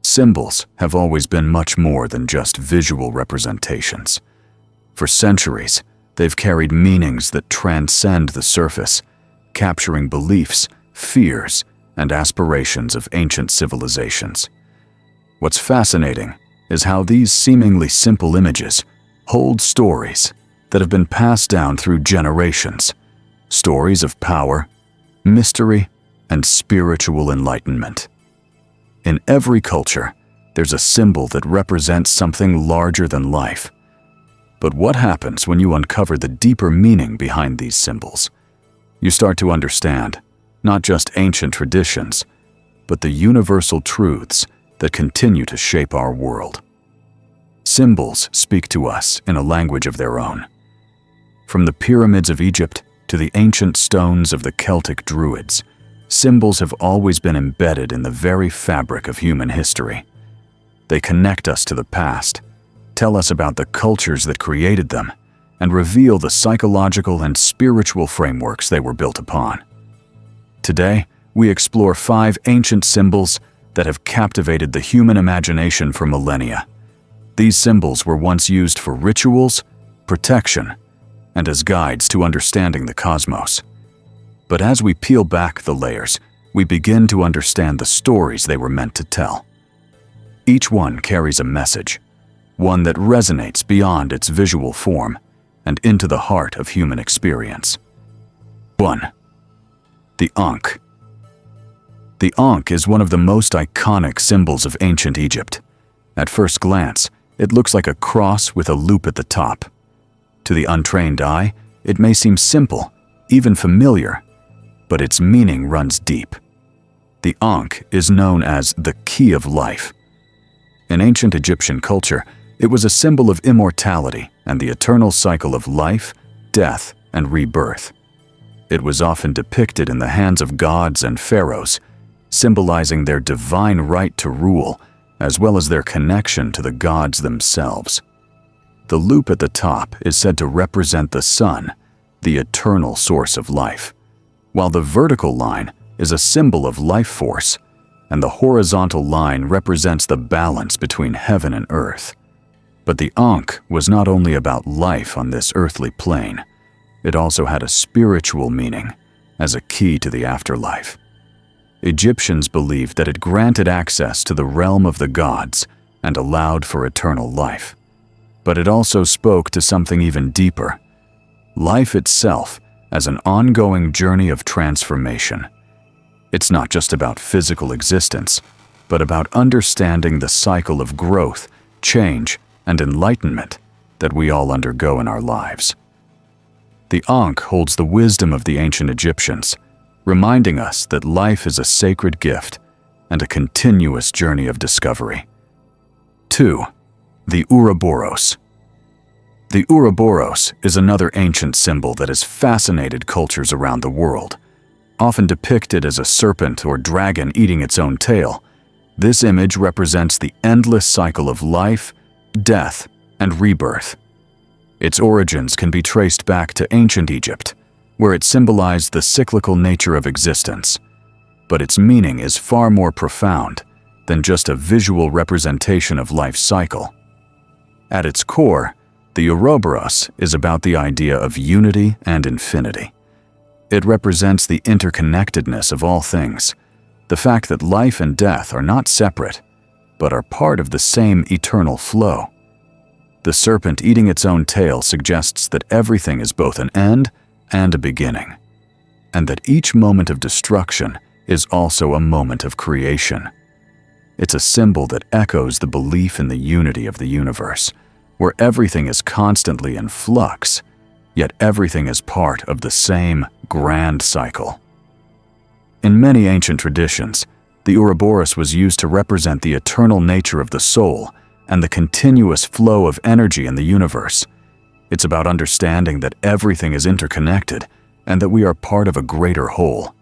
Symbols have always been much more than just visual representations. For centuries, they've carried meanings that transcend the surface, capturing beliefs, fears, and aspirations of ancient civilizations. What's fascinating is how these seemingly simple images hold stories that have been passed down through generations, stories of power, mystery, and spiritual enlightenment. In every culture, there's a symbol that represents something larger than life. But what happens when you uncover the deeper meaning behind these symbols? You start to understand not just ancient traditions, but the universal truths that continue to shape our world. Symbols speak to us in a language of their own. From the pyramids of Egypt to the ancient stones of the Celtic Druids, symbols have always been embedded in the very fabric of human history. They connect us to the past, tell us about the cultures that created them, and reveal the psychological and spiritual frameworks they were built upon. Today, we explore 5 ancient symbols that have captivated the human imagination for millennia. These symbols were once used for rituals, protection, and as guides to understanding the cosmos. But as we peel back the layers, we begin to understand the stories they were meant to tell. Each one carries a message, one that resonates beyond its visual form and into the heart of human experience. 1. The Ankh. The Ankh is one of the most iconic symbols of ancient Egypt. At first glance, it looks like a cross with a loop at the top. To the untrained eye, it may seem simple, even familiar, but its meaning runs deep. The Ankh is known as the key of life. In ancient Egyptian culture, it was a symbol of immortality and the eternal cycle of life, death, and rebirth. It was often depicted in the hands of gods and pharaohs, symbolizing their divine right to rule, as well as their connection to the gods themselves. The loop at the top is said to represent the sun, the eternal source of life, while the vertical line is a symbol of life force, and the horizontal line represents the balance between heaven and earth. But the Ankh was not only about life on this earthly plane, it also had a spiritual meaning as a key to the afterlife. Egyptians believed that it granted access to the realm of the gods and allowed for eternal life. But it also spoke to something even deeper, life itself as an ongoing journey of transformation. It's not just about physical existence, but about understanding the cycle of growth, change, and enlightenment that we all undergo in our lives. The Ankh holds the wisdom of the ancient Egyptians, reminding us that life is a sacred gift and a continuous journey of discovery. 2. The Ouroboros. The Ouroboros is another ancient symbol that has fascinated cultures around the world. Often depicted as a serpent or dragon eating its own tail, this image represents the endless cycle of life, death, and rebirth. Its origins can be traced back to ancient Egypt, where it symbolized the cyclical nature of existence. But its meaning is far more profound than just a visual representation of life's cycle. At its core, the Ouroboros is about the idea of unity and infinity. It represents the interconnectedness of all things, the fact that life and death are not separate, but are part of the same eternal flow. The serpent eating its own tail suggests that everything is both an end and a beginning, and that each moment of destruction is also a moment of creation. It's a symbol that echoes the belief in the unity of the universe, where everything is constantly in flux, yet everything is part of the same grand cycle. In many ancient traditions, the Ouroboros was used to represent the eternal nature of the soul and the continuous flow of energy in the universe. It's about understanding that everything is interconnected and that we are part of a greater whole.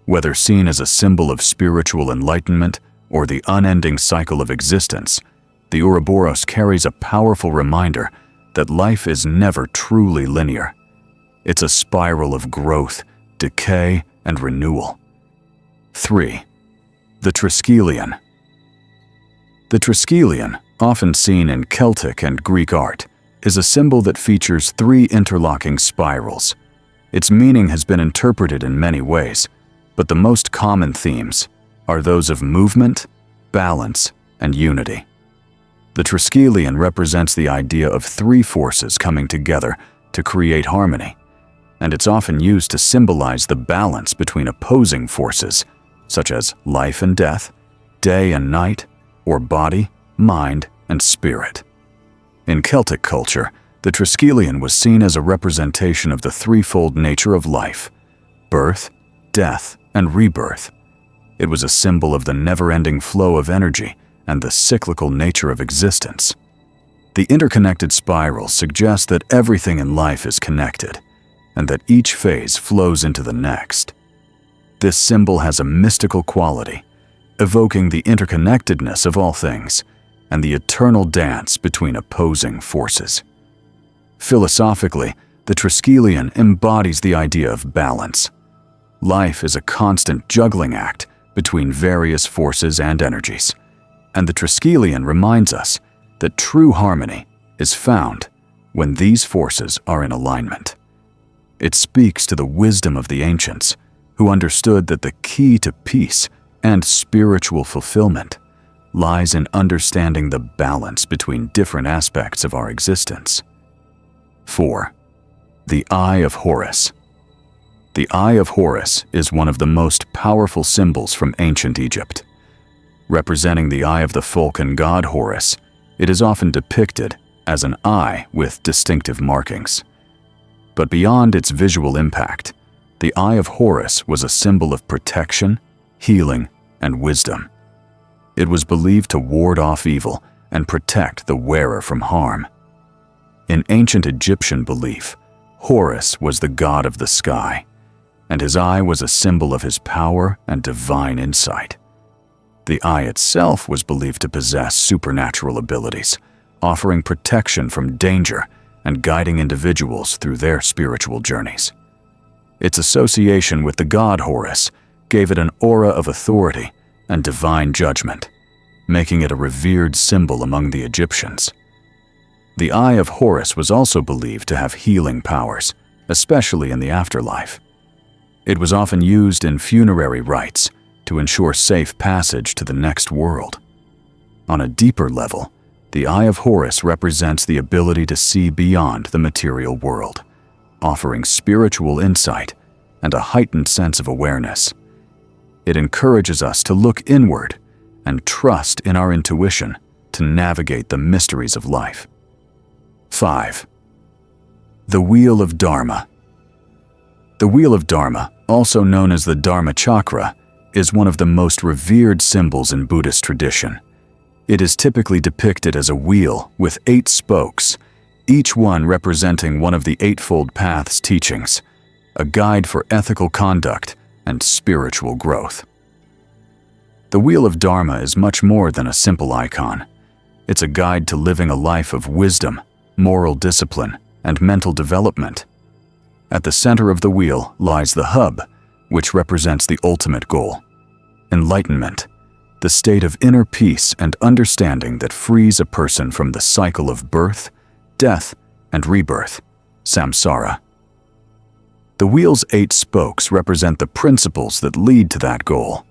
Whether seen as a symbol of spiritual enlightenment or the unending cycle of existence, the Ouroboros carries a powerful reminder that life is never truly linear. It's a spiral of growth, decay, and renewal. 3. The Triskelion. The Triskelion, often seen in Celtic and Greek art, is a symbol that features 3 interlocking spirals. Its meaning has been interpreted in many ways, but the most common themes are those of movement, balance, and unity. The Triskelion represents the idea of 3 forces coming together to create harmony, and it's often used to symbolize the balance between opposing forces, such as life and death, day and night, or body, mind, and spirit. In Celtic culture, the Triskelion was seen as a representation of the threefold nature of life: birth, death, and rebirth. It was a symbol of the never-ending flow of energy and the cyclical nature of existence. The interconnected spirals suggest that everything in life is connected, and that each phase flows into the next. This symbol has a mystical quality, evoking the interconnectedness of all things and the eternal dance between opposing forces. Philosophically, the Triskelion embodies the idea of balance. Life is a constant juggling act between various forces and energies, and the Triskelion reminds us that true harmony is found when these forces are in alignment. It speaks to the wisdom of the ancients, who understood that the key to peace and spiritual fulfillment lies in understanding the balance between different aspects of our existence. 4. The Eye of Horus. The Eye of Horus is one of the most powerful symbols from ancient Egypt. Representing the eye of the Vulcan god Horus, it is often depicted as an eye with distinctive markings. But beyond its visual impact, the Eye of Horus was a symbol of protection, healing, and wisdom. It was believed to ward off evil and protect the wearer from harm. In ancient Egyptian belief, Horus was the god of the sky, and his eye was a symbol of his power and divine insight. The eye itself was believed to possess supernatural abilities, offering protection from danger and guiding individuals through their spiritual journeys. Its association with the god Horus gave it an aura of authority and divine judgment, making it a revered symbol among the Egyptians. The Eye of Horus was also believed to have healing powers, especially in the afterlife. It was often used in funerary rites to ensure safe passage to the next world. On a deeper level, the Eye of Horus represents the ability to see beyond the material world, offering spiritual insight and a heightened sense of awareness. It encourages us to look inward and trust in our intuition to navigate the mysteries of life. 5. The Wheel of Dharma. The Wheel of Dharma, also known as the Dharma Chakra, is one of the most revered symbols in Buddhist tradition. It is typically depicted as a wheel with 8 spokes, each one representing one of the Eightfold Path's teachings, a guide for ethical conduct and spiritual growth. The Wheel of Dharma is much more than a simple icon. It's a guide to living a life of wisdom, moral discipline, and mental development. At the center of the wheel lies the hub, which represents the ultimate goal: enlightenment, the state of inner peace and understanding that frees a person from the cycle of birth, death, and rebirth, samsara. The wheel's 8 spokes represent the principles that lead to that goal: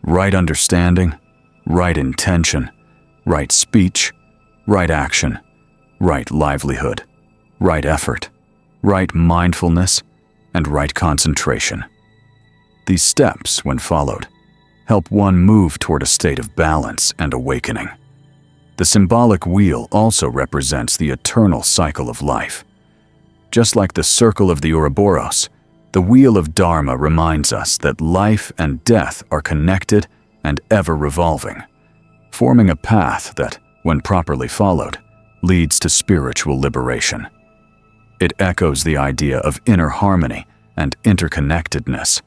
right understanding, right intention, right speech, right action, right livelihood, right effort, right mindfulness, and right concentration. These steps, when followed, help one move toward a state of balance and awakening. The symbolic wheel also represents the eternal cycle of life. Just like the circle of the Ouroboros, the Wheel of Dharma reminds us that life and death are connected and ever-revolving, forming a path that, when properly followed, leads to spiritual liberation. It echoes the idea of inner harmony and interconnectedness,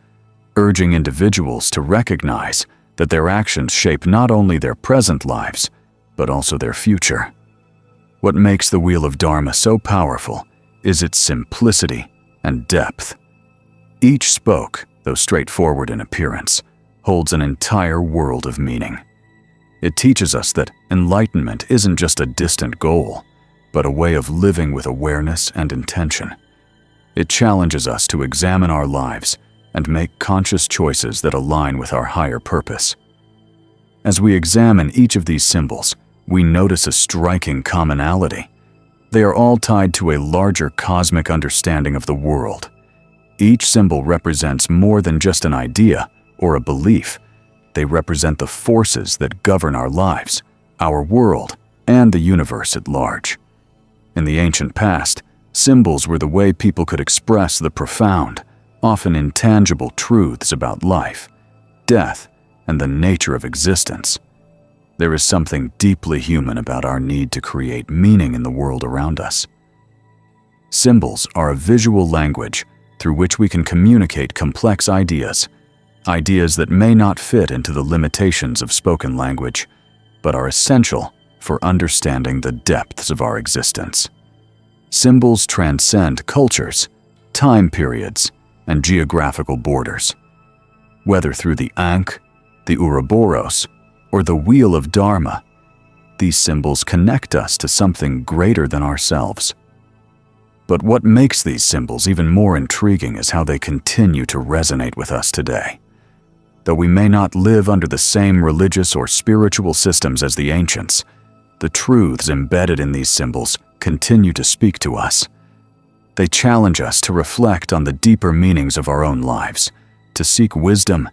urging individuals to recognize that their actions shape not only their present lives, but also their future. What makes the Wheel of Dharma so powerful is its simplicity and depth. Each spoke, though straightforward in appearance, holds an entire world of meaning. It teaches us that enlightenment isn't just a distant goal, but a way of living with awareness and intention. It challenges us to examine our lives and make conscious choices that align with our higher purpose. As we examine each of these symbols, we notice a striking commonality. They are all tied to a larger cosmic understanding of the world. Each symbol represents more than just an idea or a belief. They represent the forces that govern our lives, our world, and the universe at large. In the ancient past, symbols were the way people could express the profound, often intangible truths about life, death, and the nature of existence. There is something deeply human about our need to create meaning in the world around us. Symbols are a visual language through which we can communicate complex ideas that may not fit into the limitations of spoken language, but are essential for understanding the depths of our existence. Symbols transcend cultures, time periods, and geographical borders. Whether through the Ankh, the Ouroboros, or the Wheel of Dharma, these symbols connect us to something greater than ourselves. But what makes these symbols even more intriguing is how they continue to resonate with us today. Though we may not live under the same religious or spiritual systems as the ancients, the truths embedded in these symbols continue to speak to us. They challenge us to reflect on the deeper meanings of our own lives, to seek wisdom,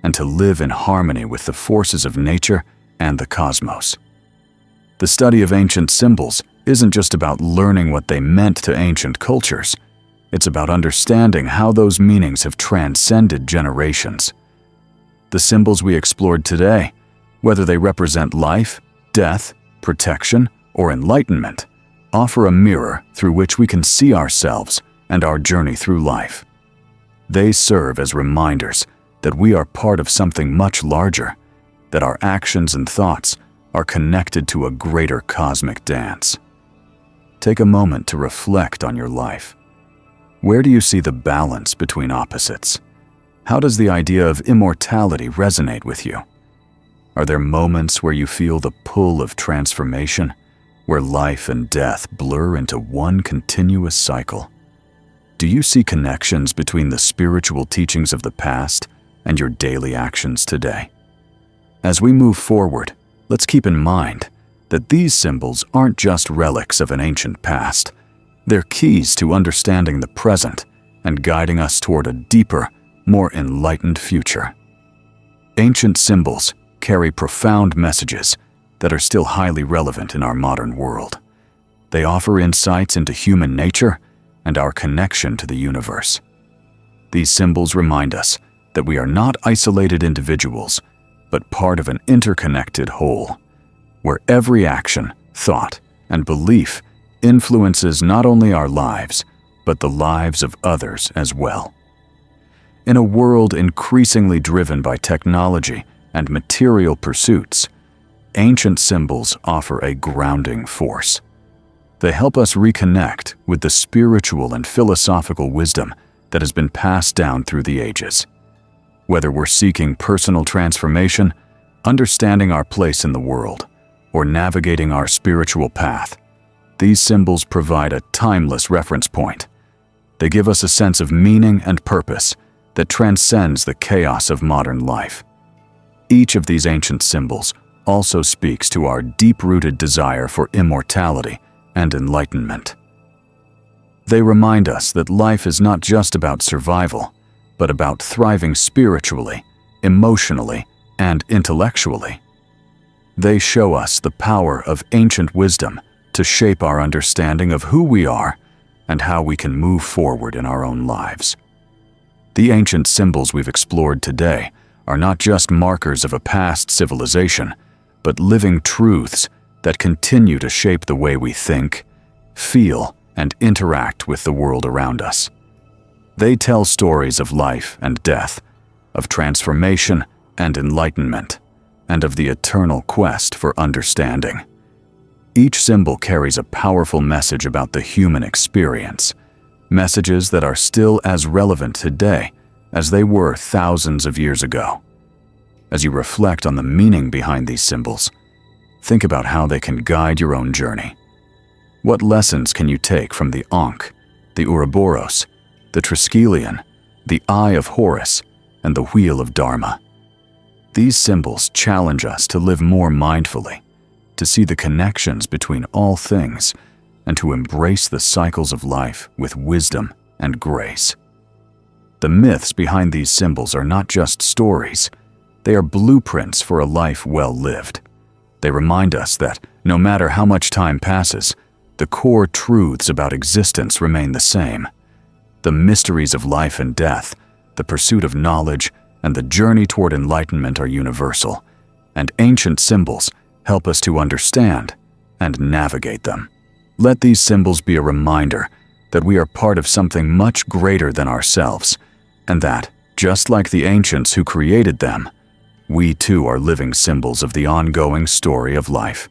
and to live in harmony with the forces of nature and the cosmos. The study of ancient symbols isn't just about learning what they meant to ancient cultures. It's about understanding how those meanings have transcended generations. The symbols we explored today, whether they represent life, death, protection, or enlightenment, offer a mirror through which we can see ourselves and our journey through life. They serve as reminders that we are part of something much larger, that our actions and thoughts are connected to a greater cosmic dance. Take a moment to reflect on your life. Where do you see the balance between opposites? How does the idea of immortality resonate with you? Are there moments where you feel the pull of transformation, where life and death blur into one continuous cycle? Do you see connections between the spiritual teachings of the past and your daily actions today? As we move forward, let's keep in mind that these symbols aren't just relics of an ancient past. They're keys to understanding the present and guiding us toward a deeper, more enlightened future. Ancient symbols carry profound messages that are still highly relevant in our modern world. They offer insights into human nature and our connection to the universe. These symbols remind us that we are not isolated individuals, but part of an interconnected whole, where every action, thought, and belief influences not only our lives, but the lives of others as well. In a world increasingly driven by technology and material pursuits, ancient symbols offer a grounding force. They help us reconnect with the spiritual and philosophical wisdom that has been passed down through the ages. Whether we're seeking personal transformation, understanding our place in the world, or navigating our spiritual path, these symbols provide a timeless reference point. They give us a sense of meaning and purpose that transcends the chaos of modern life. Each of these ancient symbols also speaks to our deep-rooted desire for immortality and enlightenment. They remind us that life is not just about survival, but about thriving spiritually, emotionally, and intellectually. They show us the power of ancient wisdom to shape our understanding of who we are and how we can move forward in our own lives. The ancient symbols we've explored today are not just markers of a past civilization, but living truths that continue to shape the way we think, feel, and interact with the world around us. They tell stories of life and death, of transformation and enlightenment, and of the eternal quest for understanding. Each symbol carries a powerful message about the human experience, messages that are still as relevant today as they were thousands of years ago. As you reflect on the meaning behind these symbols, think about how they can guide your own journey. What lessons can you take from the Ankh, the Ouroboros, the Triskelion, the Eye of Horus, and the Wheel of Dharma? These symbols challenge us to live more mindfully, to see the connections between all things, and to embrace the cycles of life with wisdom and grace. The myths behind these symbols are not just stories. They are blueprints for a life well lived. They remind us that, no matter how much time passes, the core truths about existence remain the same. The mysteries of life and death, the pursuit of knowledge, and the journey toward enlightenment are universal, and ancient symbols help us to understand and navigate them. Let these symbols be a reminder that we are part of something much greater than ourselves, and that, just like the ancients who created them, we too are living symbols of the ongoing story of life.